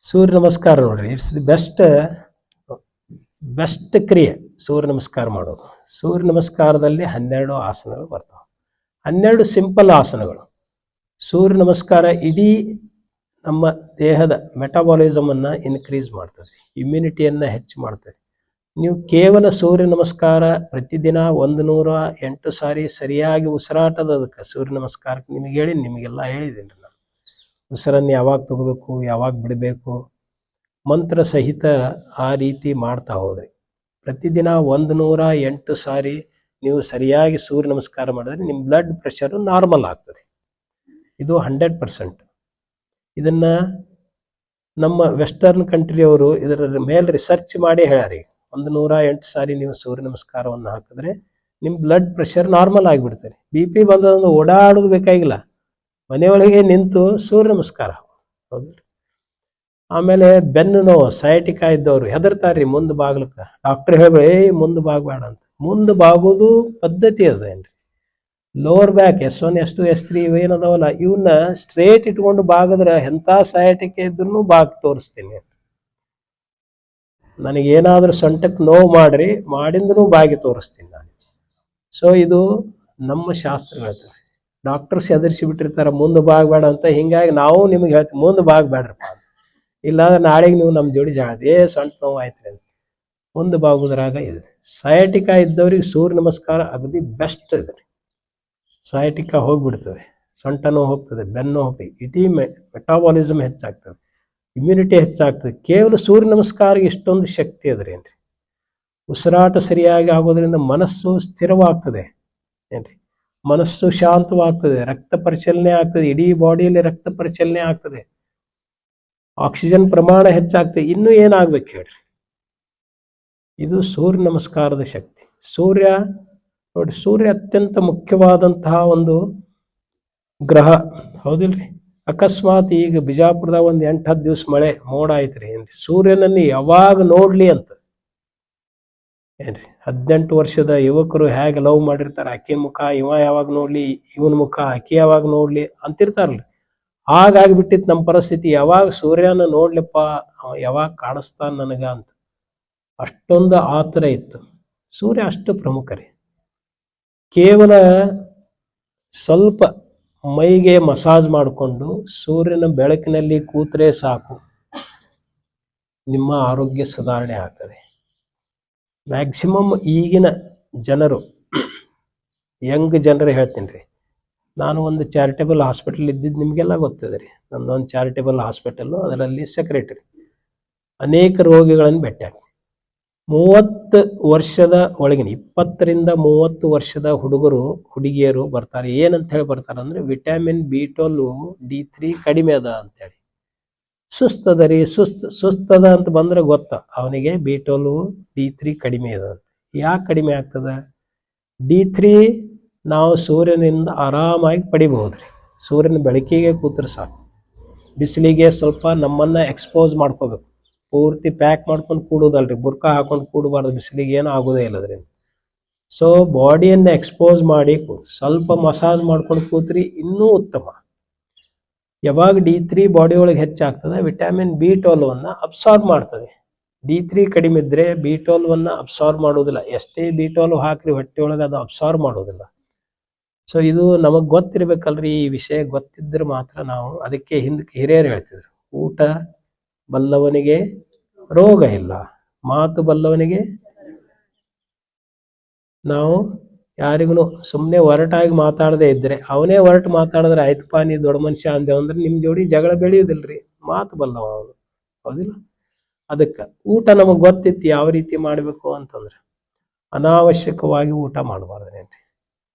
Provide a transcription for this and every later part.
ಸೂರ್ಯ ನಮಸ್ಕಾರ ನೋಡ್ರಿ, it's the best ಕ್ರಿಯೆ ಸೂರ್ಯ ನಮಸ್ಕಾರ ಮಾಡೋದು. ಸೂರ್ಯ ನಮಸ್ಕಾರದಲ್ಲಿ 12 ಆಸನಗಳು ಬರ್ತಾವೆ. 12 ಸಿಂಪಲ್ ಆಸನಗಳು. ಸೂರ್ಯ ನಮಸ್ಕಾರ ಇಡೀ ನಮ್ಮ ದೇಹದ ಮೆಟಾಬಾಲಿಸಮನ್ನು ಇನ್ಕ್ರೀಸ್ ಮಾಡ್ತದೆ, ಇಮ್ಯುನಿಟಿಯನ್ನು ಹೆಚ್ಚು ಮಾಡ್ತದೆ. ನೀವು ಕೇವಲ ಸೂರ್ಯ ನಮಸ್ಕಾರ ಪ್ರತಿದಿನ 108 ಸಾರಿ ಸರಿಯಾಗಿ ಉಸಿರಾಟದಕ್ಕೆ ಸೂರ್ಯ ನಮಸ್ಕಾರಕ್ಕೆ ನಿಮಗೆಲ್ಲ ಹೇಳಿದ್ದೀನಿ ನಾನು. ಉಸಿರನ್ನು ಯಾವಾಗ ತಗೋಬೇಕು, ಯಾವಾಗ ಬಿಡಬೇಕು, ಮಂತ್ರ ಸಹಿತ ಆ ರೀತಿ ಮಾಡ್ತಾ ಹೋದ್ರಿ ಪ್ರತಿದಿನ 108 ಸಾರಿ ನೀವು ಸರಿಯಾಗಿ ಸೂರ್ಯ ನಮಸ್ಕಾರ ಮಾಡಿದ್ರೆ ನಿಮ್ಮ ಬ್ಲಡ್ ಪ್ರೆಷರು ನಾರ್ಮಲ್ ಆಗ್ತದೆ. ಇದು 100%. ಇದನ್ನು ನಮ್ಮ ವೆಸ್ಟರ್ನ್ ಕಂಟ್ರಿಯವರು ಇದರ ಮೇಲೆ ರಿಸರ್ಚ್ ಮಾಡಿ ಹೇಳ್ಯಾರಿ. 108 ಸಾರಿ ನೀವು ಸೂರ್ಯ ನಮಸ್ಕಾರವನ್ನು ಹಾಕಿದ್ರೆ ನಿಮ್ಮ ಬ್ಲಡ್ ಪ್ರೆಷರ್ ನಾರ್ಮಲ್ ಆಗಿಬಿಡ್ತಾರೆ. BP ಬಂದದೊಂದು ಓಡಾಡೋದು ಬೇಕಾಗಿಲ್ಲ, ಮನೆಯೊಳಗೆ ನಿಂತು ಸೂರ್ಯ ನಮಸ್ಕಾರ. ಹೌದು. ಆಮೇಲೆ ಬೆನ್ನು ನೋವು ಸಯಾಟಿಕಾ ಇದ್ದವರು ಹೆದರ್ತಾರ್ರಿ ಮುಂದೆ ಬಾಗ್ಲಕ್ಕೆ. ಡಾಕ್ಟರ್ ಹೇಳ್ಬೇಡಿ ಮುಂದೆ ಬಾಗಬೇಡ ಅಂತ. ಮುಂದೆ ಬಾಗೋದು ಪದ್ಧತಿ ಅದೇನ್ರಿ. Lower back S1 S2 S3 ಇವೇನದಾವಲ್ಲ ಇವನ್ನ ಸ್ಟ್ರೇಟ್ ಇಟ್ಕೊಂಡು ಬಾಗಿದ್ರೆ ಎಂಥ ಸಯಾಟಿಕೆ ಇದ್ರೂ ಬಾಗಿ ತೋರಿಸ್ತೀನಿ. ನನಗೇನಾದ್ರೂ ಸೊಂಟಕ್ಕೆ ನೋವು ಮಾಡಿಂದನೂ ಬಾಗಿ ತೋರಿಸ್ತೀನಿ ನಾನು. ಸೊ ಇದು ನಮ್ಮ ಶಾಸ್ತ್ರಗಳು. ಡಾಕ್ಟರ್ಸ್ ಹೆದರ್ಸಿ ಬಿಟ್ಟಿರ್ತಾರೆ ಮುಂದೆ ಬಾಗಬೇಡ ಅಂತ. ಹಿಂಗಾಗಿ ನಾವು ನಿಮಗೆ ಹೇಳ್ತೀವಿ ಮುಂದೆ ಬಾಗಬೇಡ್ರಪ್ಪ, ಇಲ್ಲಾಂದ್ರೆ ನಾಳೆಗೆ ನೀವು ನಮ್ಮ ಜೋಡಿ ಜಾಗದೆ ಸೊಂಟ ನೋವು ಆಯ್ತು ಅಂತ. ಮುಂದೆ ಬಾಗುದ್ರಾಗ ಇದೆ. ಸಯಾಟಿಕಾ ಇದ್ದವ್ರಿಗೆ ಸೂರ್ಯ ನಮಸ್ಕಾರ ಅಗದಿ ಬೆಸ್ಟ್ ಇದೆ. ಸಯಾಟಿಕಾ ಹೋಗ್ಬಿಡ್ತದೆ, ಸೊಂಟ ನೋವು ಹೋಗ್ತದೆ, ಬೆನ್ನು ಹೋಗ್ತದೆ, ಇಡೀ ಮೆಟಾಬಾಲಿಸಮ್ ಹೆಚ್ಚಾಗ್ತದೆ, ಇಮ್ಯುನಿಟಿ ಹೆಚ್ಚಾಗ್ತದೆ. ಕೇವಲ ಸೂರ್ಯ ನಮಸ್ಕಾರಕ್ಕೆ ಇಷ್ಟೊಂದು ಶಕ್ತಿ ಅದ್ರಿ ಏನ್ರಿ. ಉಸಿರಾಟ ಸರಿಯಾಗಿ ಆಗೋದ್ರಿಂದ ಮನಸ್ಸು ಸ್ಥಿರವಾಗ್ತದೆ ಏನ್ರಿ, ಮನಸ್ಸು ಶಾಂತವಾಗ್ತದೆ, ರಕ್ತ ಪರಿಚಲನೆ ಆಗ್ತದೆ, ಇಡೀ ಬಾಡಿಯಲ್ಲಿ ರಕ್ತ ಪರಿಚಲನೆ ಆಗ್ತದೆ, ಆಕ್ಸಿಜನ್ ಪ್ರಮಾಣ ಹೆಚ್ಚಾಗ್ತದೆ. ಇನ್ನೂ ಏನಾಗ್ಬೇಕು ಹೇಳ್ರಿ. ಇದು ಸೂರ್ಯ ನಮಸ್ಕಾರದ ಶಕ್ತಿ. ಸೂರ್ಯ ನೋಡಿ, ಸೂರ್ಯ ಅತ್ಯಂತ ಮುಖ್ಯವಾದಂತಹ ಒಂದು ಗ್ರಹ, ಹೌದಿಲ್ರಿ. ಅಕಸ್ಮಾತ್ ಈಗ ಬಿಜಾಪುರದಾಗ ಒಂದು 8-10 ದಿವಸ ಮಳೆ ಮೋಡ ಆಯ್ತ್ರಿ ಏನ್ರಿ, ಸೂರ್ಯನನ್ನು ಯಾವಾಗ ನೋಡ್ಲಿ ಅಂತ ಏನ್ರಿ. 18 ವರ್ಷದ ಯುವಕರು ಹೇಗೆ ಲವ್ ಮಾಡಿರ್ತಾರೆ, ಆಕಿನ ಮುಖ ಇವ ಯಾವಾಗ ನೋಡ್ಲಿ, ಇವನ ಮುಖ ಆಕಿ ಯಾವಾಗ ನೋಡ್ಲಿ ಅಂತಿರ್ತಾರಲ್ರಿ. ಹಾಗಾಗಿಬಿಟ್ಟಿತ್ತು ನಮ್ಮ ಪರಿಸ್ಥಿತಿ. ಯಾವಾಗ ಸೂರ್ಯನ ನೋಡ್ಲಿಪ್ಪ, ಯಾವಾಗ ಕಾಣಿಸ್ತಾನ ನನಗ ಅಂತ ಅಷ್ಟೊಂದು ಆತರ ಇತ್ತು. ಸೂರ್ಯ ಅಷ್ಟು ಪ್ರಮುಖ ರೀ. ಕೇವಲ ಸ್ವಲ್ಪ ಮೈಗೆ ಮಸಾಜ್ ಮಾಡಿಕೊಂಡು ಸೂರ್ಯನ ಬೆಳಕಿನಲ್ಲಿ ಕೂತ್ರೆ ಸಾಕು, ನಿಮ್ಮ ಆರೋಗ್ಯ ಸುಧಾರಣೆ ಆಗ್ತದೆ. ಮ್ಯಾಕ್ಸಿಮಮ್ ಈಗಿನ ಜನರು, ಯಂಗ್ ಜನರು ಹೇಳ್ತೀನಿ ರೀ. ನಾನು ಒಂದು ಚಾರಿಟೇಬಲ್ ಹಾಸ್ಪಿಟಲ್ ಇದ್ದಿದ್ದು ನಿಮಗೆಲ್ಲ ಗೊತ್ತಿದೆ ರೀ. ನಮ್ಮದೊಂದು ಚಾರಿಟೇಬಲ್ ಹಾಸ್ಪಿಟಲ್ಲು, ಅದರಲ್ಲಿ ಸೆಕ್ರೆಟರಿ. ಅನೇಕ ರೋಗಿಗಳನ್ನು ಭೇಟಿಯಾಗಿ 30 ವರ್ಷದ ಒಳಗಿನ 20 ರಿಂದ 30 ವರ್ಷದ ಹುಡುಗರು ಹುಡುಗಿಯರು ಬರ್ತಾರೆ. ಏನಂತ ಹೇಳಿ ಬರ್ತಾರೆ ಅಂದರೆ ವಿಟಮಿನ್ B12 D3 ಕಡಿಮೆ ಅದ ಅಂತೇಳಿ. ಸುಸ್ತದ ರೀ, ಸುಸ್ತದ ಅಂತ ಬಂದರೆ ಗೊತ್ತಾ ಅವನಿಗೆ B12 D3 ಕಡಿಮೆ ಅದ ಅಂತ. ಯಾಕೆ ಕಡಿಮೆ ಆಗ್ತದೆ? D3 ನಾವು ಸೂರ್ಯನಿಂದ ಆರಾಮಾಗಿ ಪಡಿಬಹುದು ರೀ. ಸೂರ್ಯನ ಬೆಳಕಿಗೆ ಕೂತ್ರೆ ಸಾಕು. ಬಿಸಿಲಿಗೆ ಸ್ವಲ್ಪ ನಮ್ಮನ್ನು ಎಕ್ಸ್ಪೋಸ್ ಮಾಡ್ಕೋಬೇಕು. ಪೂರ್ತಿ ಪ್ಯಾಕ್ ಮಾಡ್ಕೊಂಡು ಕೂಡೋದಲ್ರಿ, ಬುರ್ಕಾ ಹಾಕೊಂಡು ಕೂಡಬಾರ್ದು, ಬಿಸಿಲಿಗೆ ಏನೂ ಆಗೋದೇ ಇಲ್ಲದ್ರಿಂದ. ಸೊ ಬಾಡಿಯನ್ನು ಎಕ್ಸ್ಪೋಸ್ ಮಾಡಿ ಸ್ವಲ್ಪ ಮಸಾಜ್ ಮಾಡ್ಕೊಂಡು ಕೂತ್ರಿ ಇನ್ನೂ ಉತ್ತಮ. ಯಾವಾಗ D3 ಬಾಡಿ ಒಳಗೆ ಹೆಚ್ಚಾಗ್ತದೆ, ವಿಟಮಿನ್ B12 ಅಬ್ಸಾರ್ಬ್ ಮಾಡ್ತದೆ. D3 ಕಡಿಮೆ ಇದ್ದರೆ B12 ಅಬ್ಸಾರ್ಬ್ ಮಾಡೋದಿಲ್ಲ. ಎಷ್ಟೇ B12 ಹಾಕ್ರಿ ಹೊಟ್ಟೆ ಒಳಗೆ ಅದು ಅಬ್ಸಾರ್ಬ್ ಮಾಡೋದಿಲ್ಲ. ಸೊ ಇದು ನಮಗೆ ಗೊತ್ತಿರಬೇಕಲ್ರಿ. ಈ ವಿಷಯ ಗೊತ್ತಿದ್ದರೆ ಮಾತ್ರ ನಾವು, ಅದಕ್ಕೆ ಹಿಂದಕ್ಕೆ ಹಿರಿಯರು ಹೇಳ್ತಿದ್ರು, ಊಟ ಬಲ್ಲವನಿಗೆ ರೋಗ ಇಲ್ಲ, ಮಾತು ಬಲ್ಲವನಿಗೆ. ನಾವು ಯಾರಿಗೂ ಸುಮ್ಮನೆ ಒರಟಾಗಿ ಮಾತಾಡದೇ ಇದ್ದರೆ, ಅವನೇ ಒರಟು ಮಾತಾಡಿದ್ರೆ ಆಯ್ತಪ್ಪ ನೀ ದೊಡ್ಡ ಮನುಷ್ಯ ಅಂದೇವು ಅಂದ್ರೆ ನಿಮ್ಮ ಜೋಡಿ ಜಗಳ ಬೆಳೆಯೋದಿಲ್ರಿ. ಮಾತು ಬಲ್ಲವ ಅವನು, ಹೌದಿಲ್ಲ. ಅದಕ್ಕೆ ಊಟ ನಮಗೆ ಗೊತ್ತಿತ್ತು ಯಾವ ರೀತಿ ಮಾಡಬೇಕು ಅಂತಂದ್ರೆ, ಅನಾವಶ್ಯಕವಾಗಿ ಊಟ ಮಾಡಬಾರ್ದೇನ್ರಿ.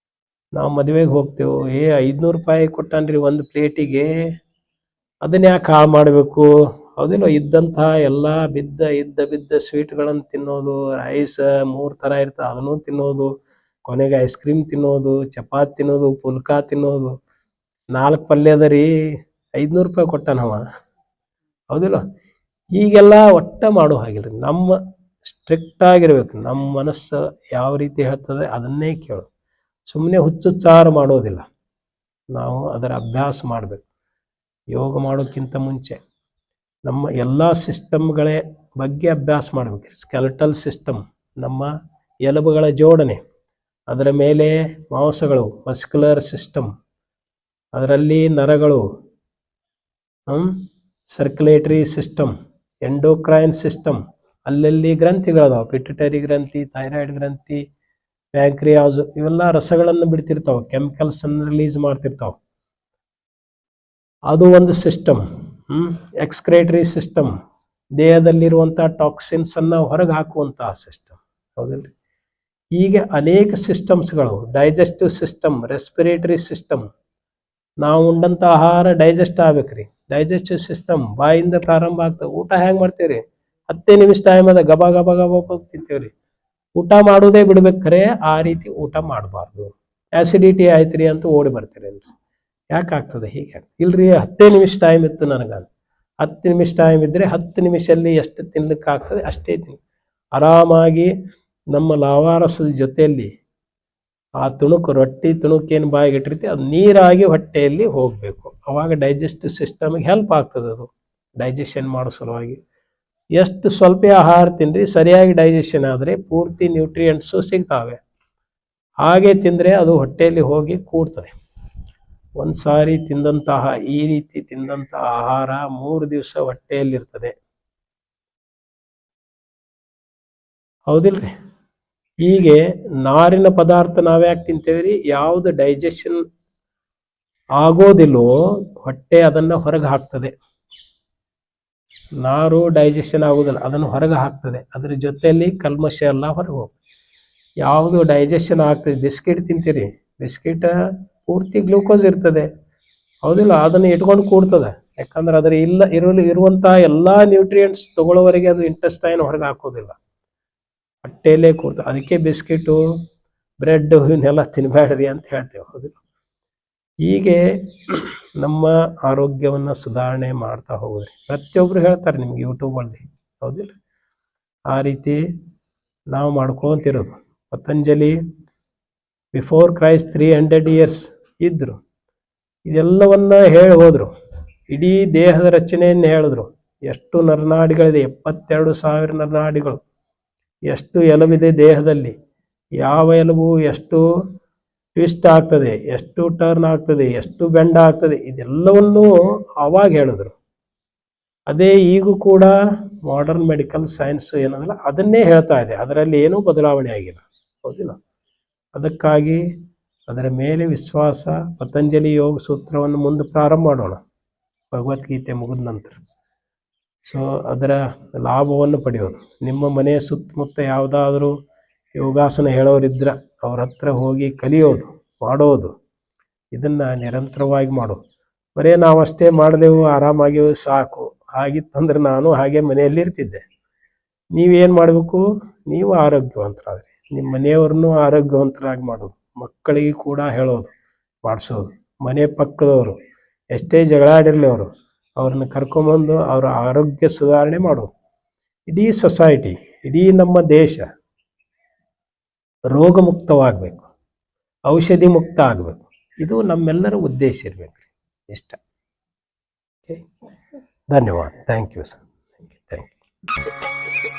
ನಾವು ಮದುವೆಗೆ ಹೋಗ್ತೇವೆ, 500 ರೂಪಾಯಿ ಕೊಟ್ಟಾನ್ರಿ ಒಂದು ಪ್ಲೇಟಿಗೆ, ಅದನ್ನ ಯಾಕೆ ಹಾಳು ಮಾಡಬೇಕು, ಹೌದಿಲ್ಲ. ಇದ್ದಂತಹ ಎಲ್ಲ ಬಿದ್ದ ಸ್ವೀಟ್ಗಳನ್ನು ತಿನ್ನೋದು, ರೈಸ್ 3 ಥರ ಇರ್ತದೆ ಅದನ್ನು ತಿನ್ನೋದು, ಕೊನೆಗೆ ಐಸ್ ಕ್ರೀಮ್ ತಿನ್ನೋದು, ಚಪಾತಿ ತಿನ್ನೋದು, ಪುಲ್ಕಾ ತಿನ್ನೋದು, 4 ಪಲ್ಯ ಅದ ರೀ, 500 ರೂಪಾಯಿ ಕೊಟ್ಟಾನವ, ಹೌದಿಲ್ಲ. ಹೀಗೆಲ್ಲ ಒಟ್ಟ ಮಾಡೋ ಹಾಗಿಲ್ರಿ. ನಮ್ಮ ಸ್ಟ್ರಿಕ್ಟ್ ಆಗಿರ್ಬೇಕು. ನಮ್ಮ ಮನಸ್ಸು ಯಾವ ರೀತಿ ಹೇಳ್ತದೆ ಅದನ್ನೇ ಕೇಳು. ಸುಮ್ಮನೆ ಹುಚ್ಚುಚ್ಚಾರ ಮಾಡೋದಿಲ್ಲ. ನಾವು ಅದರ ಅಭ್ಯಾಸ ಮಾಡಬೇಕು. ಯೋಗ ಮಾಡೋಕ್ಕಿಂತ ಮುಂಚೆ ನಮ್ಮ ಎಲ್ಲ ಸಿಸ್ಟಮ್ಗಳೇ ಬಗ್ಗೆ ಅಭ್ಯಾಸ ಮಾಡಬೇಕು. ಸ್ಕೆಲೆಟಲ್ ಸಿಸ್ಟಮ್, ನಮ್ಮ ಎಲುಬುಗಳ ಜೋಡಣೆ, ಅದರ ಮೇಲೆ ಮಾಂಸಗಳು, ಮಸ್ಕ್ಯುಲರ್ ಸಿಸ್ಟಮ್, ಅದರಲ್ಲಿ ನರಗಳು, ಸರ್ಕ್ಯುಲೇಟರಿ ಸಿಸ್ಟಮ್, ಎಂಡೋಕ್ರೈನ್ ಸಿಸ್ಟಮ್, ಅಲ್ಲಲ್ಲಿ ಗ್ರಂಥಿಗಳದಾವೆ, ಪಿಟ್ಯುಟರಿ ಗ್ರಂಥಿ, ಥೈರಾಯ್ಡ್ ಗ್ರಂಥಿ, ಪ್ಯಾಂಕ್ರಿಯಾಸ್, ಇವೆಲ್ಲ ರಸಗಳನ್ನು ಬಿಡ್ತಿರ್ತಾವೆ, ಕೆಮಿಕಲ್ಸನ್ನು ರಿಲೀಸ್ ಮಾಡ್ತಿರ್ತಾವೆ. ಅದು ಒಂದು ಸಿಸ್ಟಮ್. ಎಕ್ಸ್ಕ್ರೇಟರಿ ಸಿಸ್ಟಮ್, ದೇಹದಲ್ಲಿರುವಂಥ ಟಾಕ್ಸಿನ್ಸನ್ನು ಹೊರಗೆ ಹಾಕುವಂತಹ ಸಿಸ್ಟಮ್. ಹೌದಿಲ್ಲ? ಹೀಗೆ ಅನೇಕ ಸಿಸ್ಟಮ್ಸ್ಗಳು. ಡೈಜೆಸ್ಟಿವ್ ಸಿಸ್ಟಮ್, ರೆಸ್ಪಿರೇಟರಿ ಸಿಸ್ಟಮ್, ನಾವು ಉಂಡಂಥ ಆಹಾರ ಡೈಜೆಸ್ಟ್ ಆಗ್ಬೇಕ್ರಿ. ಡೈಜೆಸ್ಟಿವ್ ಸಿಸ್ಟಮ್ ಬಾಯಿಂದ ಪ್ರಾರಂಭ ಆಗ್ತದೆ. ಊಟ ಹೆಂಗೆ ಮಾಡ್ತೀವಿ? 10 ನಿಮಿಷ ಟೈಮ್ ಅದ, ಗಬ ಗಬ ಗಬ ತಿಂತೀವ್ರಿ. ಊಟ ಮಾಡೋದೇ ಬಿಡ್ಬೇಕಾರೆ ಆ ರೀತಿ ಊಟ ಮಾಡಬಾರ್ದು. ಆ್ಯಸಿಡಿಟಿ ಆಯ್ತು ಅಂತ ಓಡಿ ಬರ್ತೀರಿ ಅಂತ. ಯಾಕೆ ಆಗ್ತದೆ ಹೀಗೆ? ಇಲ್ರಿ, 10 ನಿಮಿಷ ಟೈಮ್ ಇತ್ತು ನನಗೆ. 10 ನಿಮಿಷ ಟೈಮ್ ಇದ್ದರೆ 10 ನಿಮಿಷಲ್ಲಿ ಎಷ್ಟು ತಿನ್ಲಿಕ್ಕೆ ಆಗ್ತದೆ ಅಷ್ಟೇ ತಿನ್ನಿ. ಆರಾಮಾಗಿ ನಮ್ಮ ಲಾವಾರಸದ ಜೊತೆಯಲ್ಲಿ ಆ ತುಣುಕು, ರೊಟ್ಟಿ ತುಣುಕೇನು ಬಾಯಿಗೆ ಇಟ್ಟಿರ್ತೀವಿ, ಅದು ನೀರಾಗಿ ಹೊಟ್ಟೆಯಲ್ಲಿ ಹೋಗಬೇಕು. ಅವಾಗ ಡೈಜೆಸ್ಟಿವ್ ಸಿಸ್ಟಮ್ಗೆ ಹೆಲ್ಪ್ ಆಗ್ತದೆ. ಅದು ಡೈಜೆಷನ್ ಮಾಡೋ ಸಲುವಾಗಿ ಎಷ್ಟು ಸ್ವಲ್ಪ ಆಹಾರ ತಿನ್ನಿರಿ, ಸರಿಯಾಗಿ ಡೈಜೆಷನ್ ಆದರೆ ಪೂರ್ತಿ ನ್ಯೂಟ್ರಿಯೆಂಟ್ಸು ಸಿಗ್ತಾವೆ. ಹಾಗೆ ತಿಂದರೆ ಅದು ಹೊಟ್ಟೆಯಲ್ಲಿ ಹೋಗಿ ಕೂಡ್ತದೆ. ಒಂದು ಸಾರಿ ತಿಂದಂತಹ, ಈ ರೀತಿ ತಿಂದಂತಹ ಆಹಾರ 3 ದಿವಸ ಹೊಟ್ಟೆಯಲ್ಲಿರ್ತದೆ. ಹೌದಿಲ್ರಿ? ಹೀಗೆ ನಾರಿನ ಪದಾರ್ಥ ನಾವ್ಯಾಕೆ ತಿಂತೇವ್ರಿ? ಯಾವುದು ಡೈಜೆಷನ್ ಆಗೋದಿಲ್ಲೋ ಹೊಟ್ಟೆ ಅದನ್ನು ಹೊರಗೆ ಹಾಕ್ತದೆ. ನಾರು ಡೈಜೆಷನ್ ಆಗೋದಿಲ್ಲ, ಅದನ್ನು ಹೊರಗೆ ಹಾಕ್ತದೆ. ಅದ್ರ ಜೊತೆಯಲ್ಲಿ ಕಲ್ಮಶ ಎಲ್ಲ ಹೊರಗೆ ಹೋಗ್ತದೆ. ಯಾವುದು ಡೈಜೆಷನ್ ಆಗ್ತದೆ? ಬಿಸ್ಕಿಟ್ ತಿಂತೀರಿ, ಬಿಸ್ಕಿಟ್ ಪೂರ್ತಿ ಗ್ಲೂಕೋಸ್ ಇರ್ತದೆ. ಹೌದಿಲ್ಲ? ಅದನ್ನು ಇಟ್ಕೊಂಡು ಕೂಡ್ತದೆ. ಯಾಕಂದ್ರೆ ಅದರ ಇರುವಂಥ ಎಲ್ಲ ನ್ಯೂಟ್ರಿಯೆಂಟ್ಸ್ ತಗೊಳ್ಳೋವರೆಗೆ ಅದು ಇಂಟೆಸ್ಟೈನ್ ಹೊರಗೆ ಹಾಕೋದಿಲ್ಲ, ಹೊಟ್ಟೆಯಲ್ಲೇ ಕೂಡ್ತದೆ. ಅದಕ್ಕೆ ಬಿಸ್ಕಿಟು, ಬ್ರೆಡ್ ಇವನ್ನೆಲ್ಲ ತಿನ್ನಬೇಡ್ರಿ ಅಂತ ಹೇಳ್ತೇವೆ. ಹೌದಿಲ್ಲ? ಹೀಗೆ ನಮ್ಮ ಆರೋಗ್ಯವನ್ನು ಸುಧಾರಣೆ ಮಾಡ್ತಾ ಹೋಗ್ರಿ. ಪ್ರತಿಯೊಬ್ಬರು ಹೇಳ್ತಾರೆ ನಿಮ್ಗೆ ಯೂಟ್ಯೂಬಲ್ಲಿ. ಹೌದಿಲ್ಲ? ಆ ರೀತಿ ನಾವು ಮಾಡ್ಕೊತಿರೋದು. ಪತಂಜಲಿ ಬಿಫೋರ್ ಕ್ರೈಸ್ಟ್ 300 years ಇದ್ದರು. ಇದೆಲ್ಲವನ್ನ ಹೇಳಿ ಹೋದರು. ಇಡೀ ದೇಹದ ರಚನೆಯನ್ನು ಹೇಳಿದ್ರು. ಎಷ್ಟು ನರನಾಡಿಗಳಿದೆ? 72,000 ನರನಾಡಿಗಳು. ಎಷ್ಟು ಎಲುಬಿದೆ ದೇಹದಲ್ಲಿ, ಯಾವ ಎಲುಬು ಎಷ್ಟು ಟ್ವಿಸ್ಟ್ ಆಗ್ತದೆ, ಎಷ್ಟು ಟರ್ನ್ ಆಗ್ತದೆ, ಎಷ್ಟು ಬೆಂಡ್ ಆಗ್ತದೆ, ಇದೆಲ್ಲವನ್ನೂ ಆವಾಗ ಹೇಳಿದ್ರು. ಅದೇ ಈಗೂ ಕೂಡ ಮಾಡರ್ನ್ ಮೆಡಿಕಲ್ ಸೈನ್ಸ್ ಏನಂದ್ರೆ ಅದನ್ನೇ ಹೇಳ್ತಾ ಇದೆ. ಅದರಲ್ಲಿ ಏನೂ ಬದಲಾವಣೆ ಆಗಿಲ್ಲ. ಹೌದಿಲ್ಲ? ಅದಕ್ಕಾಗಿ ಅದರ ಮೇಲೆ ವಿಶ್ವಾಸ. ಪತಂಜಲಿ ಯೋಗ ಸೂತ್ರವನ್ನು ಮುಂದೆ ಪ್ರಾರಂಭ ಮಾಡೋಣ, ಭಗವದ್ಗೀತೆ ಮುಗಿದ ನಂತರ. ಸೊ ಅದರ ಲಾಭವನ್ನು ಪಡೆಯೋದು. ನಿಮ್ಮ ಮನೆಯ ಸುತ್ತಮುತ್ತ ಯಾವುದಾದ್ರೂ ಯೋಗಾಸನ ಹೇಳೋರಿದ್ರೆ ಅವ್ರ ಹತ್ರ ಹೋಗಿ ಕಲಿಯೋದು, ಮಾಡೋದು. ಇದನ್ನು ನಿರಂತರವಾಗಿ ಮಾಡೋದು. ಬರೀ ನಾವಷ್ಟೇ ಮಾಡಿದೆವು, ಆರಾಮಾಗಿಯೂ ಸಾಕು, ಹಾಗಿತ್ತಂದ್ರೆ ನಾನು ಹಾಗೆ ಮನೆಯಲ್ಲಿ ಇರ್ತಿದ್ದೆ. ನೀವೇನು ಮಾಡಬೇಕು? ನೀವು ಆರೋಗ್ಯವಂತರಾಗ್ರಿ, ನಿಮ್ಮ ಮನೆಯವ್ರನ್ನೂ ಆರೋಗ್ಯವಂತರಾಗಿ ಮಾಡೋದು, ಮಕ್ಕಳಿಗೆ ಕೂಡ ಹೇಳೋದು, ಮಾಡಿಸೋದು. ಮನೆ ಪಕ್ಕದವರು ಎಷ್ಟೇ ಜಗಳಾಡಿರಲಿ ಅವ್ರನ್ನ ಕರ್ಕೊಂಬಂದು ಅವರ ಆರೋಗ್ಯ ಸುಧಾರಣೆ ಮಾಡೋದು. ಇಡೀ ಸೊಸೈಟಿ, ಇಡೀ ನಮ್ಮ ದೇಶ ರೋಗ ಮುಕ್ತವಾಗಬೇಕು, ಔಷಧಿ ಮುಕ್ತ ಆಗಬೇಕು. ಇದು ನಮ್ಮೆಲ್ಲರ ಉದ್ದೇಶ ಇರಬೇಕು. ಇಷ್ಟ. ಧನ್ಯವಾದ. Thank you sir. Thank you.